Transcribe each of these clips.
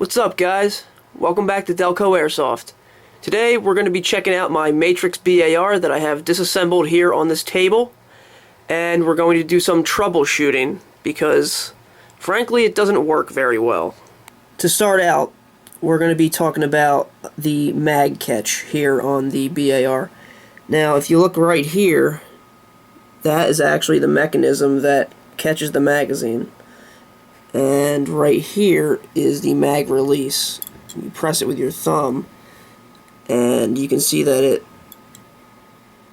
What's up, guys? Welcome back to Delco Airsoft. Today we're going to be checking out my Matrix BAR that I have disassembled here on this table, and we're going to do some troubleshooting because frankly it doesn't work very well. To start out, we're going to be talking about the mag catch here on the BAR. Now if you look right here, that is actually the mechanism that catches the magazine. And right here is the mag release. You press it with your thumb, and you can see that it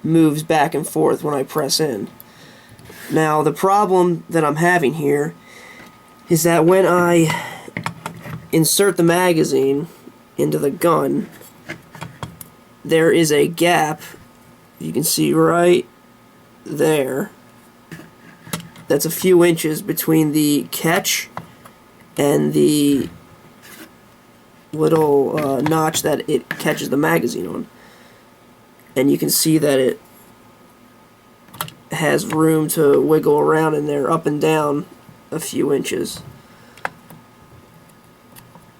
moves back and forth when I press in. Now, the problem that I'm having here is that when I insert the magazine into the gun, there is a gap, you can see right there, that's a few inches between the catch and the little notch that it catches the magazine on. And you can see that it has room to wiggle around in there, up and down a few inches.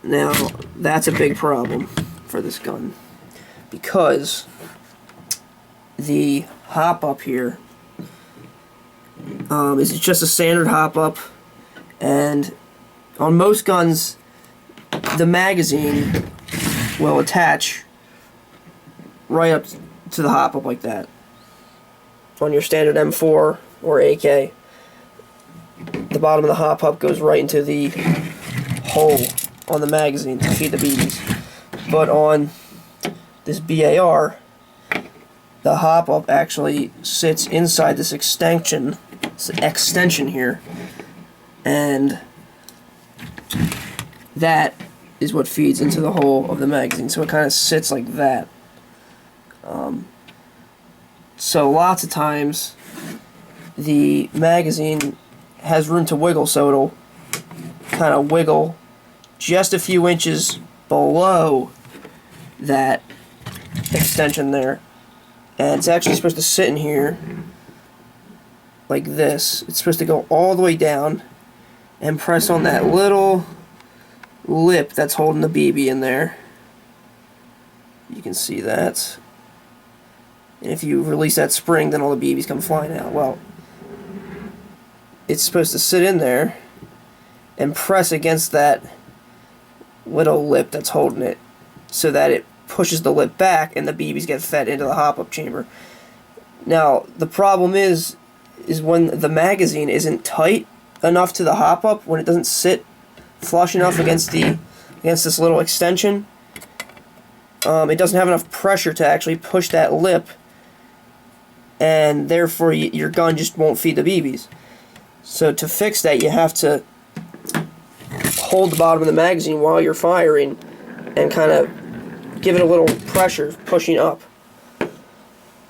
Now, that's a big problem for this gun, because the hop up here is just a standard hop up, and on most guns the magazine will attach right up to the hop up like that. On your standard M4 or AK, the bottom of the hop up goes right into the hole on the magazine to feed the BBs. But on this BAR, the hop up actually sits inside this extension here, and that is what feeds into the hole of the magazine. So it kind of sits like that. So lots of times the magazine has room to wiggle, so it'll kind of wiggle just a few inches below that extension there. And it's actually supposed to sit in here like this. It's supposed to go all the way down and press on that little lip that's holding the BB in there. You can see that. And if you release that spring, then all the BBs come flying out. Well, it's supposed to sit in there and press against that little lip that's holding it, so that it pushes the lip back and the BBs get fed into the hop-up chamber. Now, the problem is when the magazine isn't tight enough to the hop-up, when it doesn't sit flush enough against this little extension, it doesn't have enough pressure to actually push that lip, and therefore your gun just won't feed the BBs. So to fix that, you have to hold the bottom of the magazine while you're firing and kind of give it a little pressure, pushing up.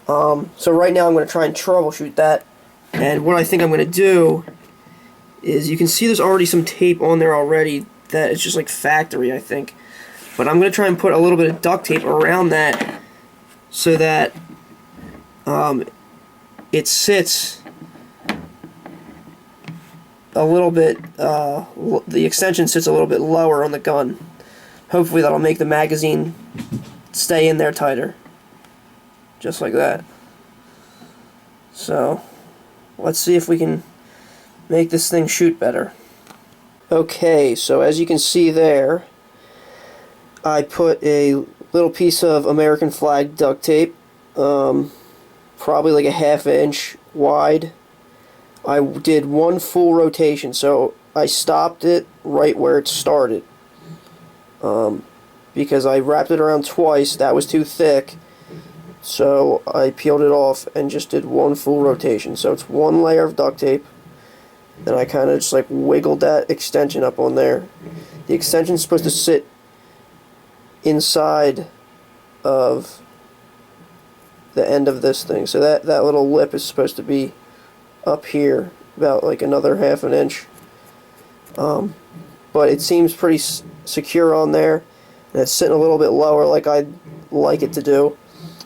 So right now I'm going to try and troubleshoot that. And what I think I'm going to do is, you can see there's already some tape on there already that is just like factory, I think. But I'm going to try and put a little bit of duct tape around that so that it sits a little bit, the extension sits a little bit lower on the gun. Hopefully that'll make the magazine stay in there tighter. Just like that. So, let's see if we can make this thing shoot better. Okay, so as you can see there, I put a little piece of American flag duct tape, probably like a ½ inch wide. I did one full rotation, so I stopped it right where it started. Because I wrapped it around twice, that was too thick, so I peeled it off and just did one full rotation. So it's one layer of duct tape, then I kind of just like wiggled that extension up on there. The extension is supposed to sit inside of the end of this thing, so that little lip is supposed to be up here, about like another ½ inch. But it seems pretty secure on there, and it's sitting a little bit lower like I'd like it to do.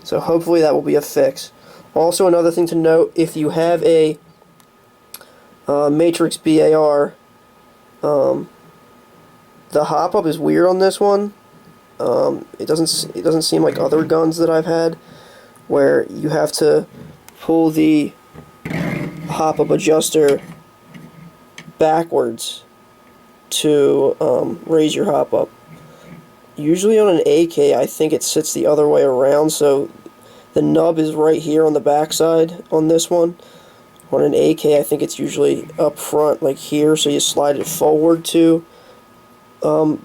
So hopefully that will be a fix. Also, another thing to note, if you have a Matrix BAR, The hop up is weird on this one. It doesn't seem like other guns that I've had, where you have to pull the hop up adjuster backwards to raise your hop up. Usually on an AK, I think it sits the other way around, so the nub is right here on the backside on this one. On an AK, I think it's usually up front, like here, so you slide it forward to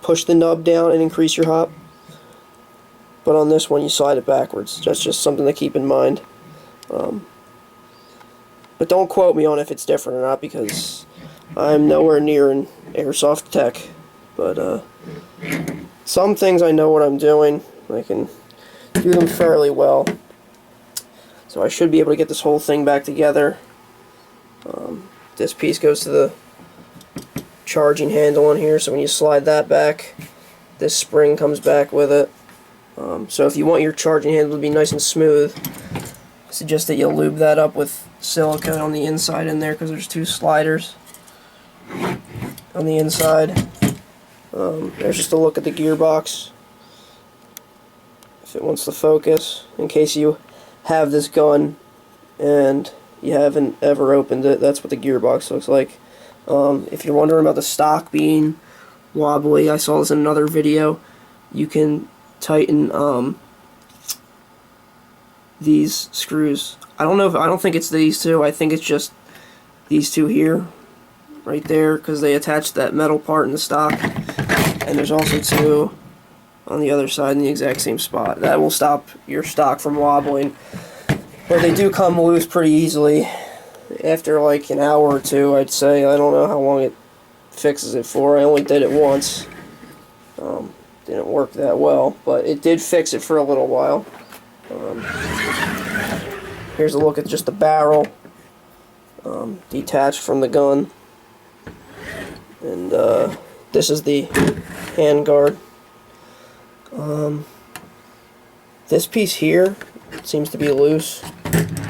push the nub down and increase your hop. But on this one, you slide it backwards. That's just something to keep in mind. But don't quote me on if it's different or not, because I'm nowhere near an airsoft tech. But some things I know what I'm doing. I can do them fairly well. So I should be able to get this whole thing back together. This piece goes to the charging handle on here, so when you slide that back, this spring comes back with it. So if you want your charging handle to be nice and smooth, I suggest that you lube that up with silicone on the inside in there, because there's two sliders on the inside. There's just a look at the gearbox, if it wants to focus, in case you have this gun and you haven't ever opened it. That's what the gearbox looks like. If you're wondering about the stock being wobbly, I saw this in another video. You can tighten these screws. I don't think it's these two. I think it's just these two here, right there, because they attach that metal part in the stock. And there's also two on the other side in the exact same spot. That will stop your stock from wobbling. But they do come loose pretty easily after like an hour or two, I'd say. I don't know how long it fixes it for. I only did it once. Didn't work that well, but it did fix it for a little while. Here's a look at just the barrel, detached from the gun. And this is the handguard. This piece here seems to be loose,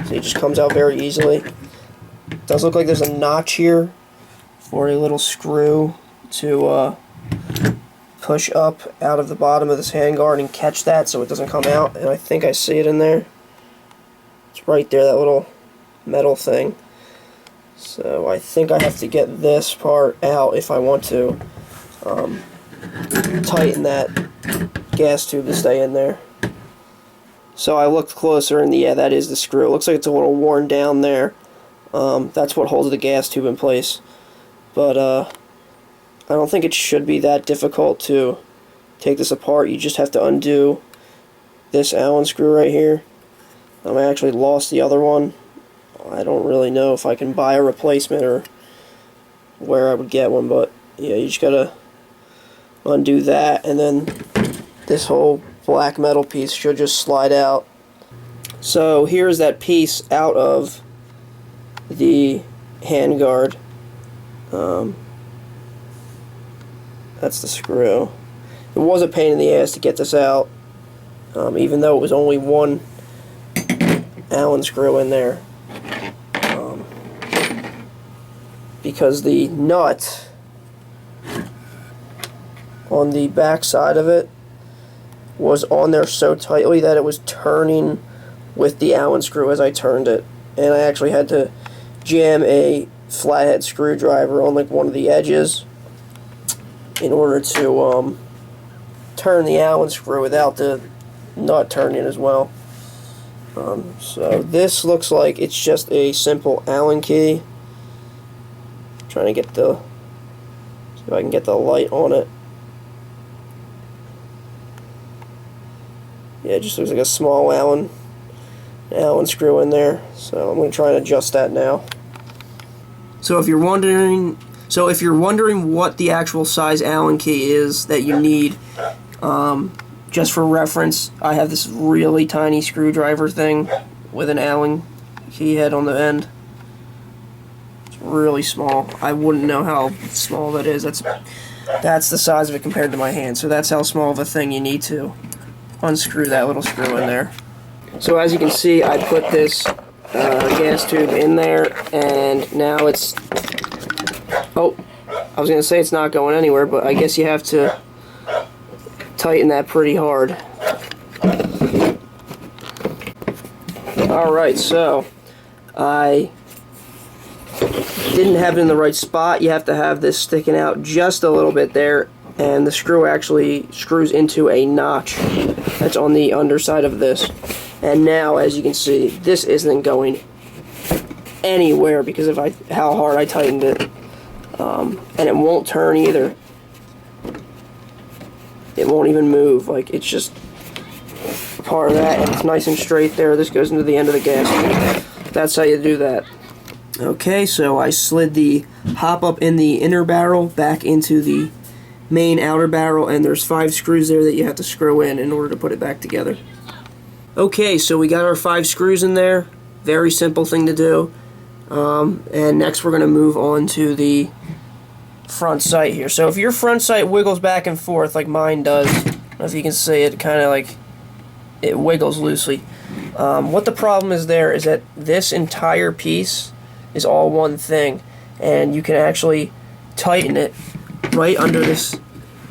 so it just comes out very easily. It does look like there's a notch here for a little screw to push up out of the bottom of this handguard and catch that so it doesn't come out, and I think I see it in there. It's right there, that little metal thing. So I think I have to get this part out if I want to tighten that gas tube to stay in there. So I looked closer, and yeah, that is the screw. It looks like it's a little worn down there. That's what holds the gas tube in place. But I don't think it should be that difficult to take this apart. You just have to undo this Allen screw right here. I actually lost the other one. I don't really know if I can buy a replacement or where I would get one, but yeah, you just gotta undo that, and then this whole black metal piece should just slide out. So here's that piece out of the handguard. That's the screw. It was a pain in the ass to get this out, even though it was only one Allen screw in there, because the nut on the back side of it was on there so tightly that it was turning with the Allen screw as I turned it, and I actually had to jam a flathead screwdriver on like one of the edges in order to turn the Allen screw without the nut turning as well. So this looks like it's just a simple Allen key. I'm trying to get the, see if I can get the light on it. Yeah, it just looks like a small Allen screw in there. So I'm going to try and adjust that now. So if you're wondering what the actual size Allen key is that you need, just for reference, I have this really tiny screwdriver thing with an Allen key head on the end. It's really small. I wouldn't know how small that is. That's the size of it compared to my hand. So that's how small of a thing you need to unscrew that little screw in there. So as you can see, I put this gas tube in there, and now it's, oh, I was gonna say it's not going anywhere, but I guess you have to tighten that pretty hard. Alright, so I didn't have it in the right spot. You have to have this sticking out just a little bit there, and the screw actually screws into a notch that's on the underside of this. And now, as you can see, this isn't going anywhere because of how hard I tightened it. And it won't turn either. It won't even move. Like, it's just part of that, and it's nice and straight there. This goes into the end of the gasket. That's how you do that. Okay, so I slid the hop up in the inner barrel back into the main outer barrel, and there's 5 screws there that you have to screw in order to put it back together. Okay, so we got our 5 screws in there. Very simple thing to do. And next we're going to move on to the front sight here. So if your front sight wiggles back and forth like mine does, I don't know if you can see it, kind of like it wiggles loosely. What the problem is there is that this entire piece is all one thing, and you can actually tighten it right under this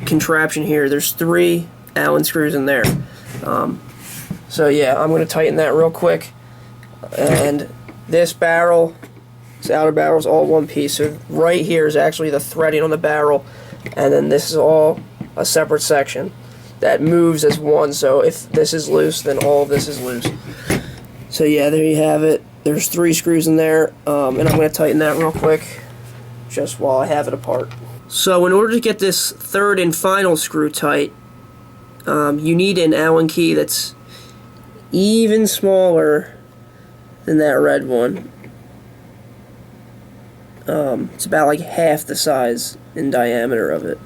contraption here. There's 3 Allen screws in there. So yeah, I'm going to tighten that real quick. And this barrel, this outer barrel is all one piece. So right here is actually the threading on the barrel, and then this is all a separate section that moves as one. So if this is loose, then all of this is loose. So yeah, there you have it. There's 3 screws in there, and I'm going to tighten that real quick just while I have it apart. So in order to get this 3rd and final screw tight, you need an Allen key that's even smaller than that red one. It's about like half the size in diameter of it,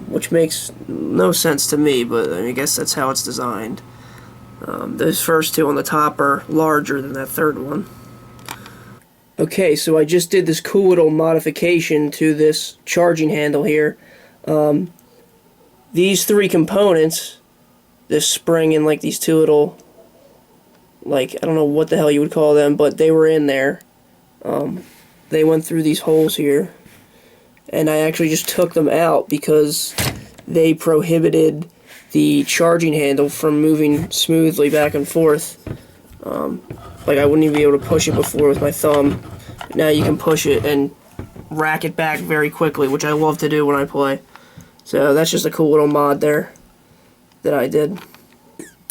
which makes no sense to me, but I guess that's how it's designed. Those first 2 on the top are larger than that 3rd one. Okay, so I just did this cool little modification to this charging handle here. These 3 components, this spring and like these 2 little, like, I don't know what the hell you would call them, but they were in there. They went through these holes here, and I actually just took them out because they prohibited the charging handle from moving smoothly back and forth. Like, I wouldn't even be able to push it before with my thumb. Now you can push it and rack it back very quickly, which I love to do when I play. So that's just a cool little mod there that I did.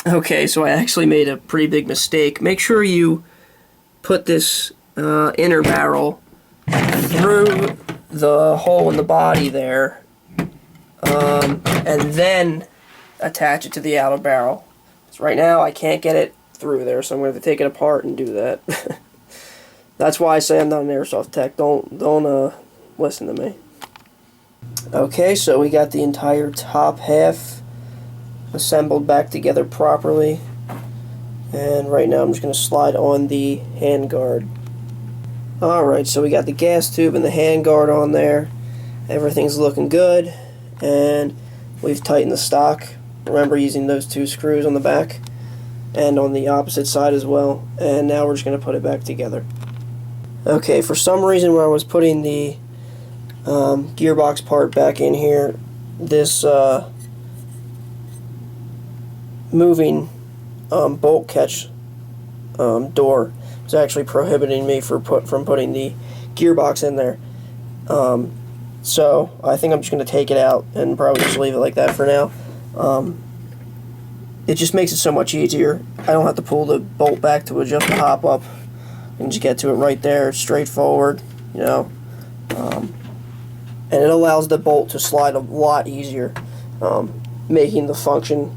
Okay, so I actually made a pretty big mistake. Make sure you put this inner barrel through the hole in the body there, and then attach it to the outer barrel. So right now I can't get it through there, so I'm going to take it apart and do that. That's why I say I'm not an airsoft tech. Don't listen to me. Okay, so we got the entire top half assembled back together properly, and right now I'm just going to slide on the handguard. Alright, so we got the gas tube and the handguard on there. Everything's looking good, and we've tightened the stock. Remember, using those 2 screws on the back and on the opposite side as well. And now we're just going to put it back together. Okay, for some reason when I was putting the gearbox part back in here, this moving bolt catch door was actually prohibiting me from putting the gearbox in there. So I think I'm just going to take it out and probably just leave it like that for now. It just makes it so much easier. I don't have to pull the bolt back to adjust the hop up. I can just get to it right there, straightforward, you know. And it allows the bolt to slide a lot easier, making the function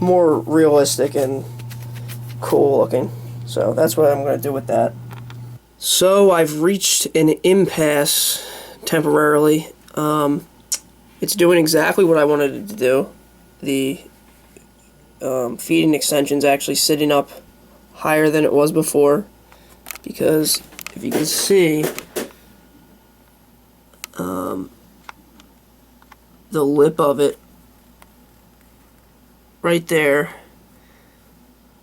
more realistic and cool looking. So that's what I'm going to do with that. So I've reached an impasse temporarily. It's doing exactly what I wanted it to do. The feeding extension's actually sitting up higher than it was before, because if you can see, the lip of it right there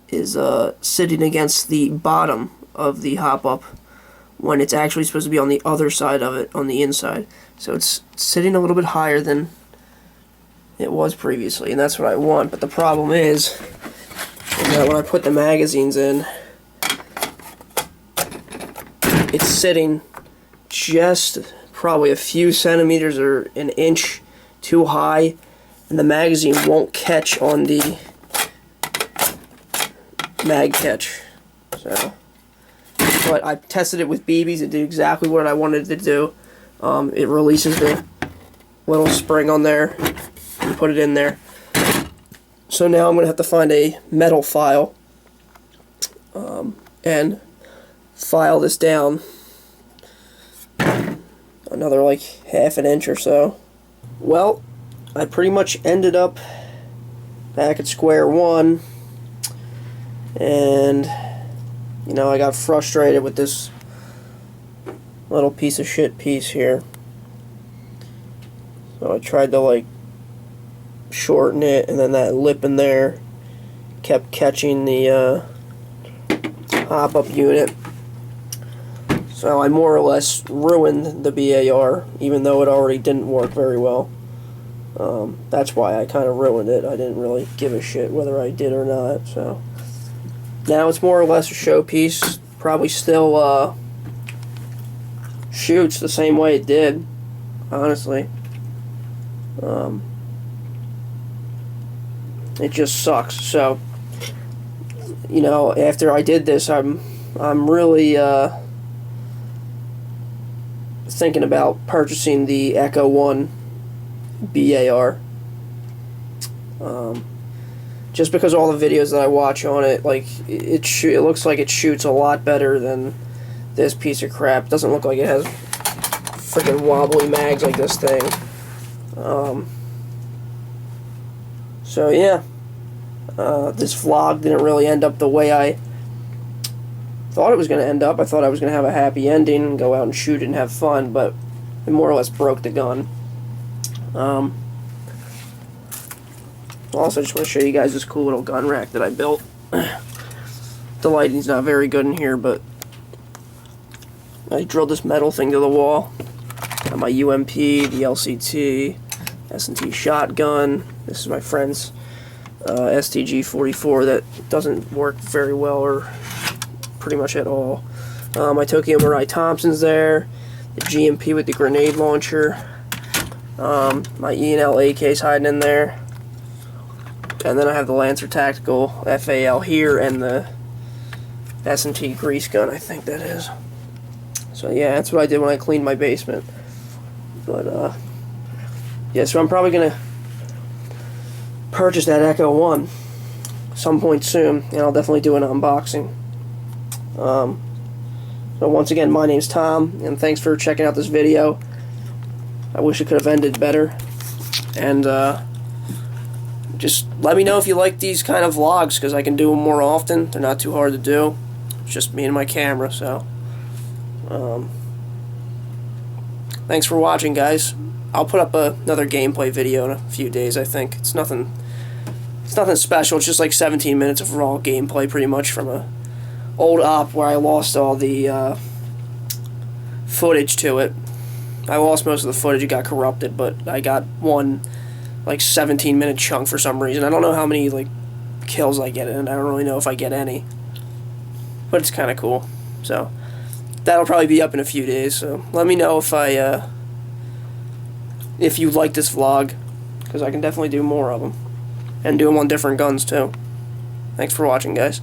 is sitting against the bottom of the hop-up, when it's actually supposed to be on the other side of it, on the inside. So it's sitting a little bit higher than it was previously, and that's what I want. But the problem is that when I put the magazines in, it's sitting just probably a few centimeters or an inch too high, and the magazine won't catch on the mag catch. So, but I tested it with BBs. It did exactly what I wanted it to do. It releases the little spring on there and put it in there. So now I'm going to have to find a metal file and file this down another like half an inch or so. Well, I pretty much ended up back at square one, and you know, I got frustrated with this little piece of shit piece here, so I tried to like shorten it, and then that lip in there kept catching the hop-up unit. So I more or less ruined the BAR, even though it already didn't work very well. That's why I kind of ruined it. I didn't really give a shit whether I did or not. So now it's more or less a showpiece. Probably still shoots the same way it did, honestly. It just sucks. So, you know, after I did this, I'm really thinking about purchasing the Echo 1 BAR. Just because all the videos that I watch on it, like, it looks like it shoots a lot better than this piece of crap. It doesn't look like it has freaking wobbly mags like this thing. So yeah, this vlog didn't really end up the way I thought it was going to end up. I thought I was going to have a happy ending and go out and shoot it and have fun, but it more or less broke the gun. Also, I just want to show you guys this cool little gun rack that I built. The lighting's not very good in here, but I drilled this metal thing to the wall. Got my UMP, the LCT, S&T shotgun. This is my friend's STG-44 that doesn't work very well or pretty much at all. My Tokyo Mirai Thompson's there. The GMP with the grenade launcher. My E&L AK's hiding in there. And then I have the Lancer Tactical FAL here and the S&T grease gun, I think that is. So yeah, that's what I did when I cleaned my basement. But yeah, so I'm probably gonna purchase that Echo 1 some point soon, and I'll definitely do an unboxing. So once again, my name's Tom, and thanks for checking out this video. I wish it could have ended better. And just let me know if you like these kind of vlogs, because I can do them more often. They're not too hard to do. It's just me and my camera, so thanks for watching, guys. I'll put up another gameplay video in a few days, I think. It's nothing special. It's just like 17 minutes of raw gameplay, pretty much, from a old op where I lost all the footage to it. I lost most of the footage. It got corrupted, but I got one like 17-minute chunk for some reason. I don't know how many like kills I get in it. I don't really know if I get any, but it's kind of cool. So that'll probably be up in a few days. So let me know if you like this vlog, because I can definitely do more of them and do them on different guns too. Thanks for watching, guys.